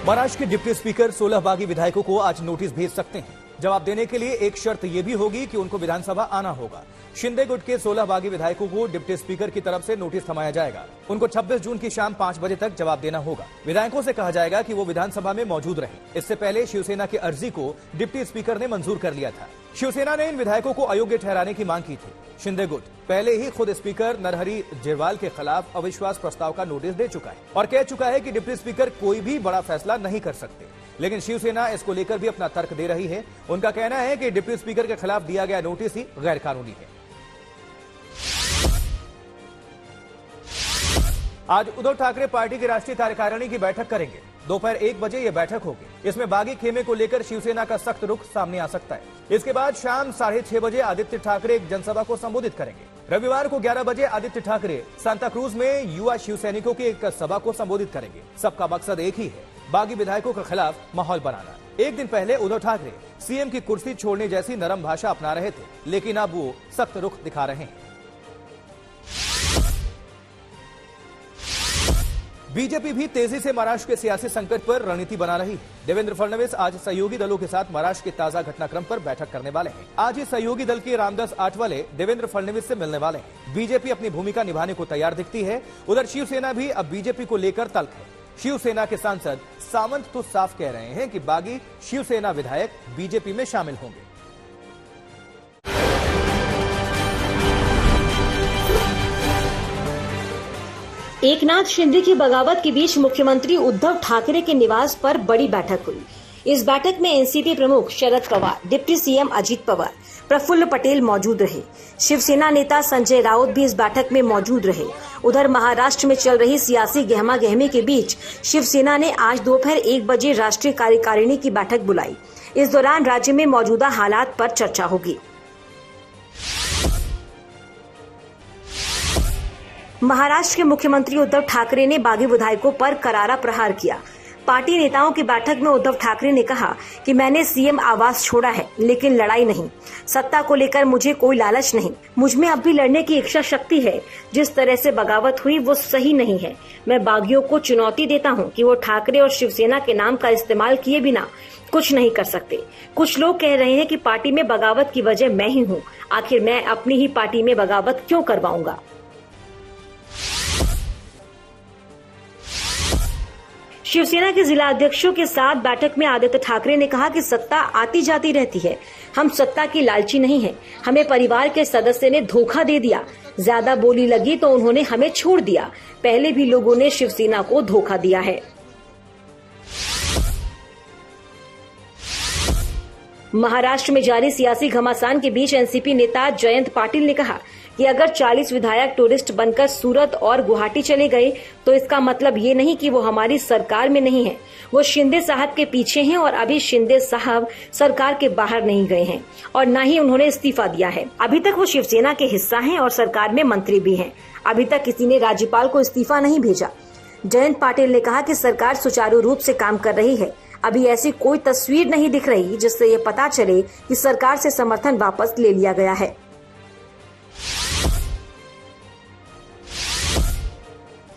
महाराष्ट्र के deputy speaker 16 बागी विधायकों को आज नोटिस भेज सकते हैं। जवाब देने के लिए एक शर्त यह भी होगी कि उनको विधानसभा आना होगा। शिंदे गुट के 16 बागी विधायकों को डिप्टी स्पीकर की तरफ से नोटिस थमाया जाएगा। उनको 26 जून की शाम 5 बजे तक जवाब देना होगा। विधायकों से कहा जाएगा कि वो विधानसभा में मौजूद रहें। इससे पहले शिवसेना की अर्जी को डिप्टी स्पीकर ने मंजूर कर लिया था। शिवसेना ने इन विधायकों को अयोग्य ठहराने की मांग की थी। शिंदे गुट पहले ही खुद स्पीकर नरहरी जिरवाल के खिलाफ अविश्वास प्रस्ताव का नोटिस दे चुका है और कह चुका है कि डिप्टी स्पीकर कोई भी बड़ा फैसला नहीं कर सकते। लेकिन शिवसेना इसको लेकर भी अपना तर्क दे रही है। उनका कहना है कि डिप्टी स्पीकर के खिलाफ दिया गया नोटिस ही गैर कानूनी है। आज उद्धव ठाकरे पार्टी की राष्ट्रीय कार्यकारिणी की बैठक करेंगे। दोपहर 1 बजे यह बैठक होगी। इसमें बागी खेमे को लेकर शिवसेना का सख्त रुख सामने आ सकता है। इसके बाद शाम 6:30 बजे आदित्य ठाकरे एक जनसभा को संबोधित करेंगे। रविवार को 11 बजे आदित्य ठाकरे सांता क्रूज में युवा शिव सैनिकों की एक सभा को संबोधित करेंगे। सबका मकसद एक ही है, बागी विधायकों के खिलाफ माहौल बनाना। एक दिन पहले उद्धव ठाकरे सीएम की कुर्सी छोड़ने जैसी नरम भाषा अपना रहे थे, लेकिन अब वो सख्त रुख दिखा रहे हैं। बीजेपी भी तेजी से महाराष्ट्र के सियासी संकट पर रणनीति बना रही है। देवेंद्र फडणवीस आज सहयोगी दलों के साथ महाराष्ट्र के ताजा घटनाक्रम पर बैठक करने वाले हैं। आज ही सहयोगी दल के रामदास आठवले देवेंद्र फडणवीस से मिलने वाले हैं। बीजेपी अपनी भूमिका निभाने को तैयार दिखती है। उधर शिवसेना भी अब बीजेपी को लेकर तल्ख है। शिवसेना के सांसद सावंत तो साफ कह रहे हैं कि बागी शिवसेना विधायक बीजेपी में शामिल होंगे। एकनाथ शिंदे की बगावत के बीच मुख्यमंत्री उद्धव ठाकरे के निवास पर बड़ी बैठक हुई। इस बैठक में एनसीपी प्रमुख शरद पवार, डिप्टी सीएम अजित पवार, प्रफुल्ल पटेल मौजूद रहे। शिवसेना नेता संजय राउत भी इस बैठक में मौजूद रहे। उधर महाराष्ट्र में चल रही सियासी गहमागहमी के बीच शिवसेना ने आज दोपहर 1 बजे राष्ट्रीय कार्यकारिणी की बैठक बुलाई। इस दौरान राज्य में मौजूदा हालात पर चर्चा होगी। महाराष्ट्र के मुख्यमंत्री उद्धव ठाकरे ने बागी विधायकों पर करारा प्रहार किया। पार्टी नेताओं की बैठक में उद्धव ठाकरे ने कहा कि मैंने सीएम आवास छोड़ा है, लेकिन लड़ाई नहीं। सत्ता को लेकर मुझे कोई लालच नहीं। मुझ में अब भी लड़ने की इच्छा शक्ति है। जिस तरह से बगावत हुई वो सही नहीं है। मैं बागियों को चुनौती देता हूं कि वो ठाकरे और शिवसेना के नाम का इस्तेमाल किए बिना कुछ नहीं कर सकते। कुछ लोग कह रहे हैं कि पार्टी में बगावत की वजह मैं ही हूँ। आखिर मैं अपनी ही पार्टी में बगावत क्यों करवाऊंगा। शिवसेना के जिला अध्यक्षों के साथ बैठक में आदित्य ठाकरे ने कहा कि सत्ता आती जाती रहती है। हम सत्ता की लालची नहीं है। हमें परिवार के सदस्य ने धोखा दे दिया। ज्यादा बोली लगी तो उन्होंने हमें छोड़ दिया। पहले भी लोगों ने शिवसेना को धोखा दिया है। महाराष्ट्र में जारी सियासी घमासान के बीच एनसीपी नेता जयंत पाटिल ने कहा कि अगर 40 विधायक टूरिस्ट बनकर सूरत और गुवाहाटी चले गए तो इसका मतलब ये नहीं कि वो हमारी सरकार में नहीं है। वो शिंदे साहब के पीछे हैं और अभी शिंदे साहब सरकार के बाहर नहीं गए हैं और न ही उन्होंने इस्तीफा दिया है। अभी तक वो शिवसेना के हिस्सा हैं और सरकार में मंत्री भी हैं। अभी तक किसी ने राज्यपाल को इस्तीफा नहीं भेजा। जयंत पाटिल ने कहा कि सरकार सुचारू रूप से काम कर रही है। अभी ऐसी कोई तस्वीर नहीं दिख रही जिससे ये पता चले कि सरकार से समर्थन वापस ले लिया गया है।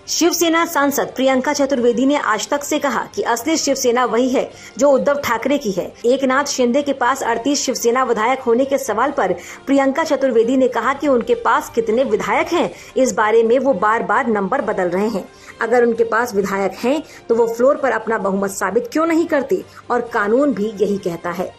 शिवसेना सांसद प्रियंका चतुर्वेदी ने आज तक से कहा कि असली शिवसेना वही है जो उद्धव ठाकरे की है। एकनाथ शिंदे के पास 38 शिवसेना विधायक होने के सवाल पर प्रियंका चतुर्वेदी ने कहा कि उनके पास कितने विधायक हैं, इस बारे में वो बार बार नंबर बदल रहे हैं। अगर उनके पास विधायक हैं तो वो फ्लोर पर अपना बहुमत साबित क्यों नहीं करते, और कानून भी यही कहता है।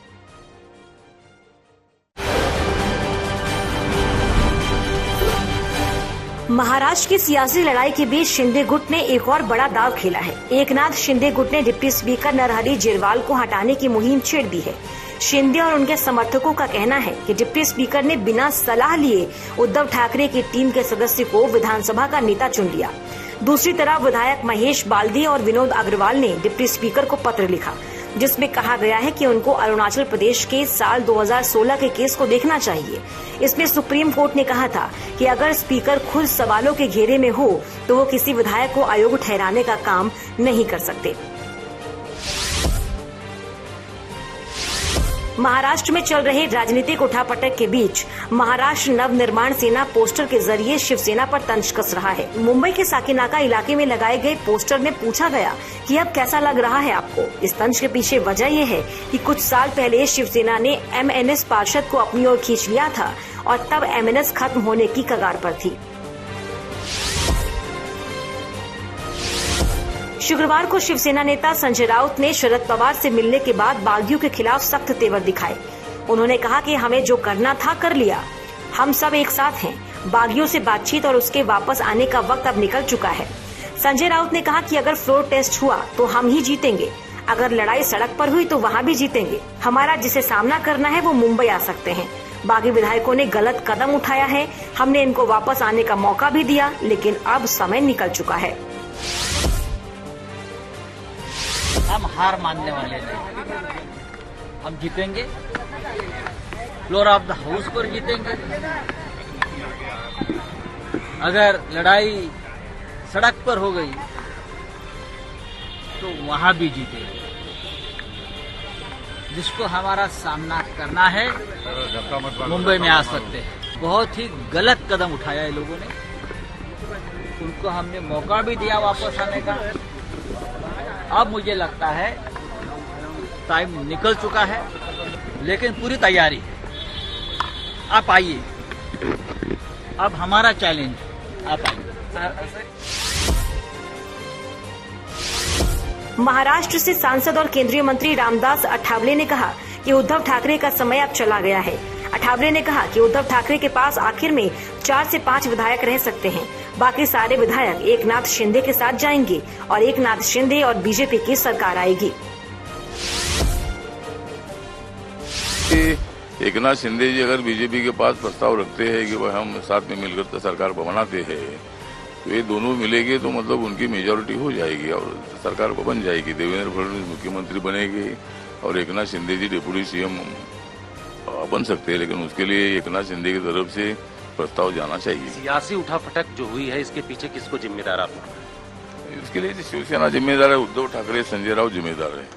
महाराष्ट्र की सियासी लड़ाई के बीच शिंदे गुट ने एक और बड़ा दांव खेला है। एकनाथ शिंदे गुट ने डिप्टी स्पीकर नरहरी जिरवाल को हटाने की मुहिम छेड़ दी है। शिंदे और उनके समर्थकों का कहना है कि डिप्टी स्पीकर ने बिना सलाह लिए उद्धव ठाकरे की टीम के सदस्य को विधानसभा का नेता चुन लिया। दूसरी तरफ विधायक महेश बाल्दी और विनोद अग्रवाल ने डिप्टी स्पीकर को पत्र लिखा, जिसमें कहा गया है कि उनको अरुणाचल प्रदेश के साल 2016 के केस को देखना चाहिए। इसमें सुप्रीम कोर्ट ने कहा था कि अगर स्पीकर खुद सवालों के घेरे में हो तो वो किसी विधायक को अयोग्य ठहराने का काम नहीं कर सकते। महाराष्ट्र में चल रहे राजनीतिक उठापटक के बीच महाराष्ट्र नव निर्माण सेना पोस्टर के जरिए शिवसेना पर तंज कस रहा है। मुंबई के साकीनाका इलाके में लगाए गए पोस्टर में पूछा गया कि अब कैसा लग रहा है आपको। इस तंज के पीछे वजह यह है कि कुछ साल पहले शिवसेना ने MNS पार्षद को अपनी ओर खींच लिया था और तब MNS खत्म होने की कगार पर थी। शुक्रवार को शिवसेना नेता संजय राउत ने शरद पवार से मिलने के बाद बागियों के खिलाफ सख्त तेवर दिखाए। उन्होंने कहा कि हमें जो करना था कर लिया, हम सब एक साथ हैं। बागियों से बातचीत और उसके वापस आने का वक्त अब निकल चुका है। संजय राउत ने कहा कि अगर फ्लोर टेस्ट हुआ तो हम ही जीतेंगे, अगर लड़ाई सड़क पर हुई तो वहाँ भी जीतेंगे। हमारा जिसे सामना करना है वो मुंबई आ सकते हैं। बागी विधायकों ने गलत कदम उठाया है, हमने इनको वापस आने का मौका भी दिया, लेकिन अब समय निकल चुका है। हम हार मानने वाले नहीं, हम जीतेंगे, फ्लोर ऑफ द हाउस पर जीतेंगे। अगर लड़ाई सड़क पर हो गई तो वहां भी जीतेंगे। जिसको हमारा सामना करना है मुंबई में आ सकते हैं। बहुत ही गलत कदम उठाया है लोगों ने, उनको हमने मौका भी दिया वापस आने का। अब मुझे लगता है टाइम निकल चुका है, लेकिन पूरी तैयारी है। आप आइए, अब हमारा चैलेंज, आप आइए। महाराष्ट्र से सांसद और केंद्रीय मंत्री रामदास अठावले ने कहा कि उद्धव ठाकरे का समय अब चला गया है। अठावले ने कहा कि उद्धव ठाकरे के पास आखिर में 4 से 5 विधायक रह सकते हैं। बाकी सारे विधायक एकनाथ शिंदे के साथ जाएंगे और एकनाथ शिंदे और बीजेपी की सरकार आएगी। एकनाथ शिंदे जी अगर बीजेपी के पास प्रस्ताव रखते हैं कि वह हम साथ में मिलकर सरकार बनाते हैं, तो ये दोनों मिलेंगे तो मतलब उनकी मेजोरिटी हो जाएगी और सरकार को बन जाएगी। देवेंद्र फडणवीस मुख्यमंत्री बनेंगे और एकनाथ शिंदे जी डिप्टी CM बन सकते हैं, लेकिन उसके लिए एकनाथ शिंदे की तरफ से प्रस्ताव जाना चाहिए। सियासी उठापटक जो हुई है, इसके पीछे किसको जिम्मेदार आप? इसके लिए शिवसेना जिम्मेदार है, उद्धव ठाकरे, संजय राउत जिम्मेदार है।